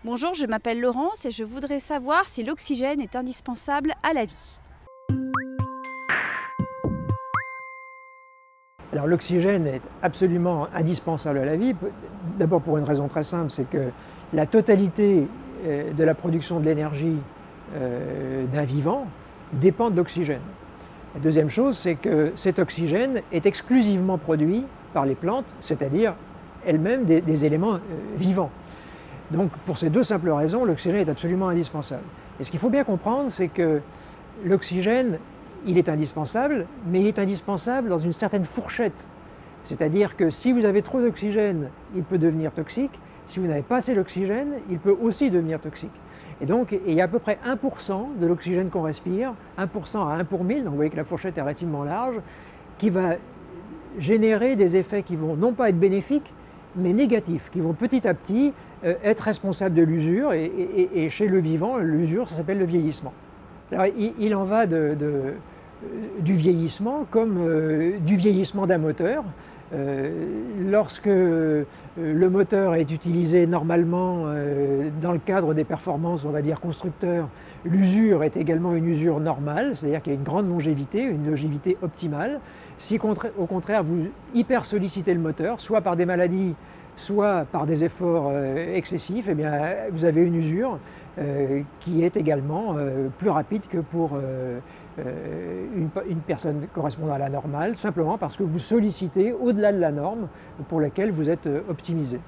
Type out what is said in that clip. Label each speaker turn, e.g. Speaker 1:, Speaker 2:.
Speaker 1: Bonjour, je m'appelle Laurence et je voudrais savoir si l'oxygène est indispensable à la vie.
Speaker 2: Alors l'oxygène est absolument indispensable à la vie, d'abord pour une raison très simple, c'est que la totalité de la production de l'énergie d'un vivant dépend de l'oxygène. La deuxième chose, c'est que cet oxygène est exclusivement produit par les plantes, c'est-à-dire elles-mêmes des éléments vivants. Donc pour ces deux simples raisons, l'oxygène est absolument indispensable. Et ce qu'il faut bien comprendre, c'est que l'oxygène, il est indispensable, mais il est indispensable dans une certaine fourchette. C'est-à-dire que si vous avez trop d'oxygène, il peut devenir toxique. Si vous n'avez pas assez d'oxygène, il peut aussi devenir toxique. Et donc, il y a à peu près 1% de l'oxygène qu'on respire, 1% à 1 pour 1000, donc vous voyez que la fourchette est relativement large, qui va générer des effets qui vont non pas être bénéfiques, mais négatifs, qui vont petit à petit être responsables de l'usure. Et chez le vivant, l'usure, ça s'appelle le vieillissement. Alors, il en va du vieillissement comme du vieillissement d'un moteur. Lorsque le moteur est utilisé normalement dans le cadre des performances, on va dire, constructeurs, l'usure est également une usure normale, c'est-à-dire qu'il y a une grande longévité, une longévité optimale. Si au contraire vous hyper sollicitez le moteur, soit par des maladies, soit par des efforts excessifs, eh bien, vous avez une usure qui est également plus rapide que pour une personne correspondant à la normale, simplement parce que vous sollicitez au-delà de la norme pour laquelle vous êtes optimisé.